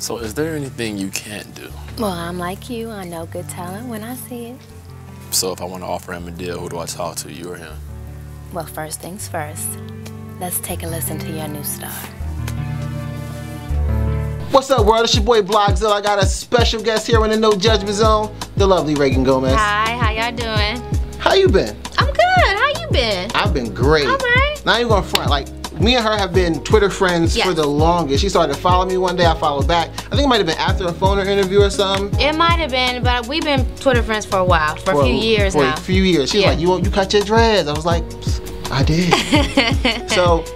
So is there anything you can't do? Well, I'm like you. I know good talent when I see it. So if I want to offer him a deal, who do I talk to, you or him? Well, first things first. Let's take a listen to your new star. What's up, world? It's your boy BlogXilla. I got a special guest here in the No Judgment Zone, the lovely Reagan Gomez. Hi, how y'all doing? How you been? I'm good. How you been? I've been great. All right. Now you're going front. Like, me and her have been Twitter friends for the longest. She started to follow me one day. I followed back. I think it might have been after a phone or interview or something. It might have been, but we've been Twitter friends for a while, for a few years now. For a few years. She was like, you cut your dreads. I was like, I did. So,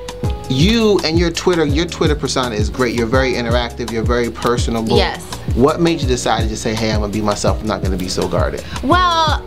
you and your Twitter persona is great. You're very interactive. You're very personable. Yes. What made you decide to just say, hey, I'm gonna be myself. I'm not gonna be so guarded? Well,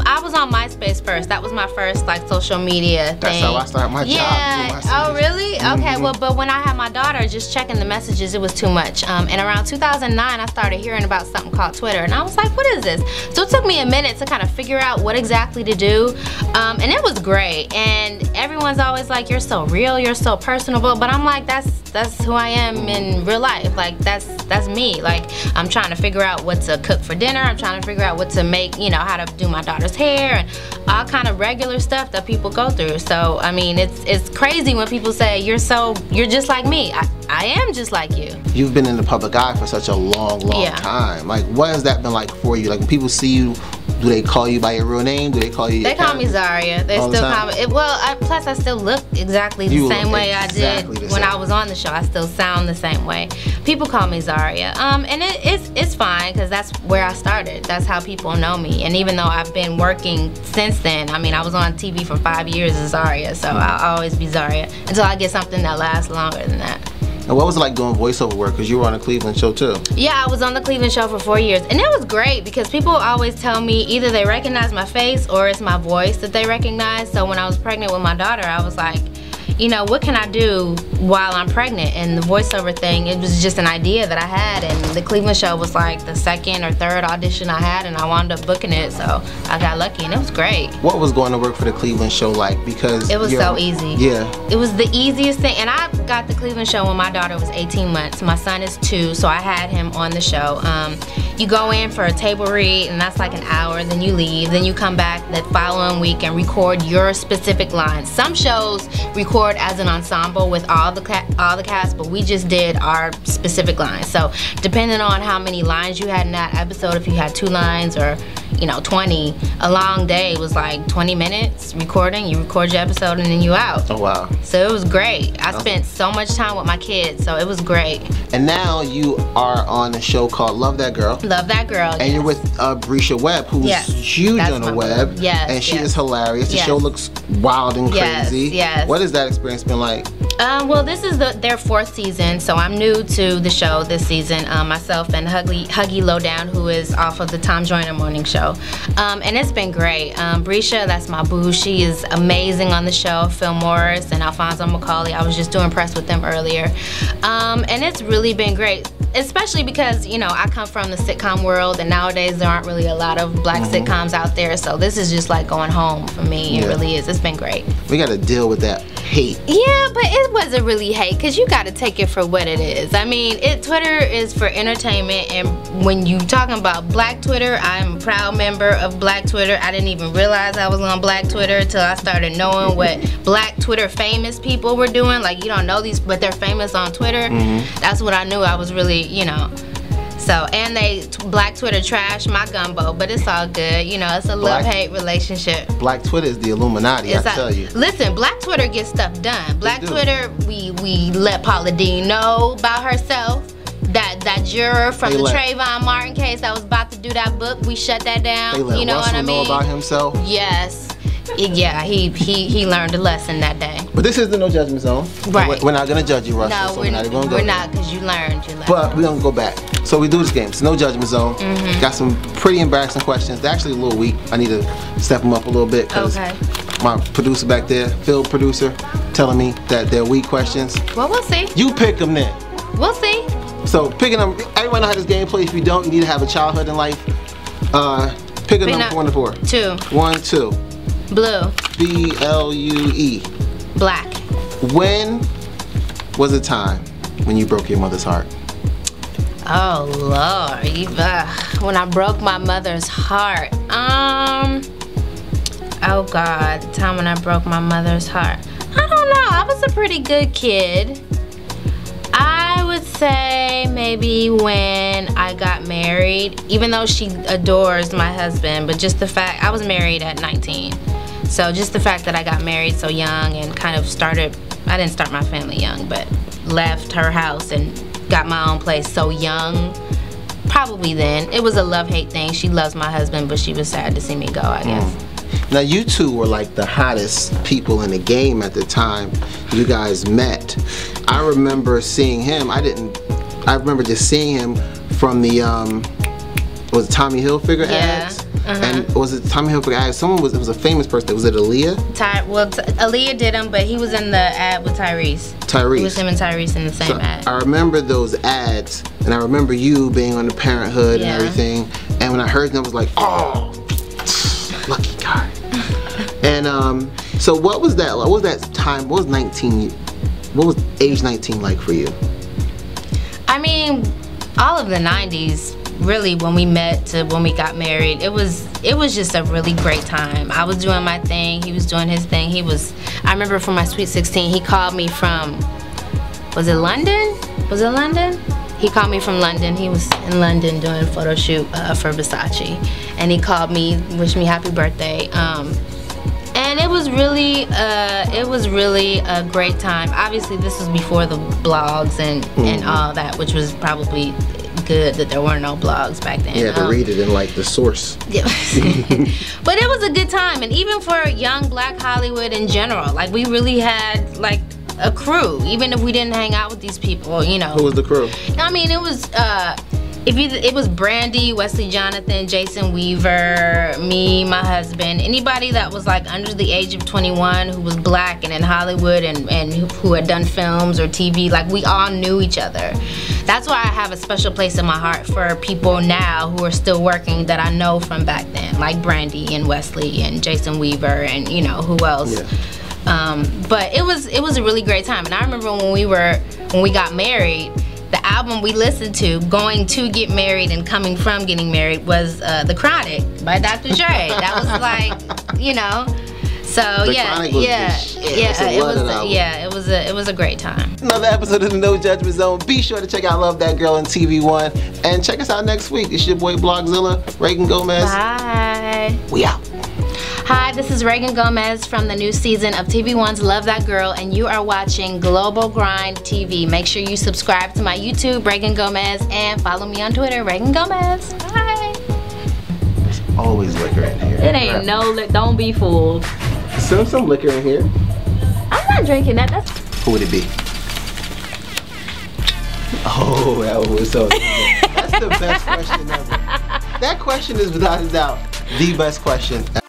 I was on MySpace first. That was my first like social media thing. That's how I started my job. Yeah. Oh, really? Okay. Well, but when I had my daughter, just checking the messages, it was too much. And around 2009, I started hearing about something called Twitter, and I was like, what is this? So it took me a minute to kind of figure out what exactly to do, and it was great. And everyone's always like, you're so real, you're so personable, but I'm like, that's who I am in real life. Like that's me. Like, I'm trying to figure out what to cook for dinner. I'm trying to figure out what to make, you know, how to do my daughter's hair and all kind of regular stuff that people go through. So, I mean, it's crazy when people say, you're just like me. I am just like you. You've been in the public eye for such a long time. Like, what has that been like for you? Like, when people see you, do they call you by your real name? Do they call you? They call me Zaria. They still call me. Well, plus I still look exactly the same way I did when I was on the show. I still sound the same way. People call me Zaria, and it's fine because that's where I started. That's how people know me. And even though I've been working since then, I mean, I was on TV for 5 years as Zaria, so I'll always be Zaria until I get something that lasts longer than that. And what was it like doing voiceover work? Because you were on a Cleveland show too. Yeah, I was on the Cleveland show for 4 years. And it was great because people always tell me either they recognize my face or it's my voice that they recognize. So when I was pregnant with my daughter, I was like, you know, what can I do while I'm pregnant? And the voiceover thing, it was just an idea that I had, and the Cleveland show was like the second or third audition I had, and I wound up booking it, so I got lucky, and it was great. What was going to work for the Cleveland show like? Because it was so easy. Yeah. It was the easiest thing, and I got the Cleveland show when my daughter was 18 months. My son is 2, so I had him on the show. You go in for a table read, and that's like an hour, then you leave, then you come back the following week and record your specific lines. Some shows record as an ensemble with all the cast, but we just did our specific lines. So depending on how many lines you had in that episode, if you had 2 lines or, you know, 20, a long day was like 20 minutes recording. You record your episode and then you out. Oh wow. So it was great. I spent so much time with my kids, so it was great. And now you are on a show called Love That Girl. Love That Girl. And you're with Brisha Webb, who's huge on the web. Yes. And she is hilarious. The show looks wild and crazy. Yes. What has that experience been like? Well, this is their 4th season, so I'm new to the show this season. Myself and Huggy Lowdown, who is off of the Tom Joyner morning show. And it's been great. Brisha, that's my boo. She is amazing on the show. Phil Morris and Alfonso McCauley. I was just doing press with them earlier. And it's really been great. Especially because, you know, I come from the sitcom world, and nowadays there aren't really a lot of black sitcoms out there, so this is just like going home for me. It really is. It's been great. We got to deal with that hate. Yeah, but it wasn't really hate, because you got to take it for what it is. I mean, Twitter is for entertainment, and when you talking about Black Twitter, I'm a proud member of Black Twitter. I didn't even realize I was on Black Twitter until I started knowing what Black Twitter famous people were doing. Like, you don't know these, but they're famous on Twitter. That's when I knew I was really, you know. So, and Black Twitter trashed my gumbo, but it's all good. You know, it's a love-hate relationship. Black Twitter is the Illuminati, I tell you. Listen, Black Twitter gets stuff done. Black Twitter, we let Paula Deen know about herself. That juror from the Trayvon Martin case that was about to do that book, we shut that down. You know what I mean? Know about himself? Yes. Yeah, he learned a lesson that day. But this is the No Judgment Zone. Right. We're not going to judge you, Russell. No, so we're not, because you learned. But we're going to go back. So we do this game. It's No Judgment Zone. Got some pretty embarrassing questions. They're actually a little weak. I need to step them up a little bit because my producer back there, field producer, telling me that they're weak questions. Well, we'll see. You pick them then. We'll see. So picking them, everyone know how this game plays. If you don't, you need to have a childhood in life. Pick a number 1 to 4. 2. 1, 2. Blue. B-L-U-E. Black. When was a time when you broke your mother's heart? Oh Lord, when I broke my mother's heart. Oh God, the time when I broke my mother's heart. I don't know, I was a pretty good kid. I would say maybe when I got married, even though she adores my husband, but just the fact, I was married at 19. So just the fact that I got married so young and kind of started, I didn't start my family young, but left her house and got my own place so young, probably then. It was a love-hate thing. She loves my husband, but she was sad to see me go, I guess. Now you two were like the hottest people in the game at the time you guys met. I remember seeing him, I remember just seeing him from the, was it Tommy Hilfiger ads? And was it Tommy Hilfiger ads? It was a famous person. Was it Aaliyah? Well, Aaliyah did him, but he was in the ad with Tyrese. It was him and Tyrese in the same ad. I remember those ads, and I remember you being on the Parenthood and everything. And when I heard them, I was like, oh, lucky guy. And so what was that? What was that time? What was age 19 like for you? I mean, all of the 90s, really, when we met to when we got married, it was just a really great time. I was doing my thing, he was doing his thing. I remember for my Sweet 16, he called me from, was it London? He called me from London. He was in London doing a photo shoot for Versace. And he called me, wished me happy birthday. And it was really a great time. Obviously, this was before the blogs and all that, which was probably good that there weren't no blogs back then. Yeah, to read it in like the source. Yeah. But it was a good time, and even for young Black Hollywood in general, like we really had like a crew, even if we didn't hang out with these people, you know. Who was the crew? I mean, it was it was Brandy, Wesley Jonathan, Jason Weaver, me, my husband, anybody that was like under the age of 21 who was Black and in Hollywood and who had done films or TV, like we all knew each other. That's why I have a special place in my heart for people now who are still working that I know from back then, like Brandy and Wesley and Jason Weaver and you know who else. Yeah. But it was a really great time, and I remember when we got married, the album we listened to going to get married and coming from getting married was The Chronic by Dr. Dre. That was like, you know. So it was a great time. Another episode of the No Judgment Zone. Be sure to check out Love That Girl on TV1 and check us out next week. It's your boy BlogXilla, Reagan Gomez. Bye. We out. Hi, this is Reagan Gomez from the new season of TV1's Love That Girl, and you are watching Global Grind TV. Make sure you subscribe to my YouTube, Reagan Gomez, and follow me on Twitter, Reagan Gomez. Bye. There's always liquor in here. It ain't no liquor. Don't be fooled. Some liquor in here. I'm not drinking that. Who would it be? Oh, that was so good. That's the best question ever. That question is without a doubt the best question ever.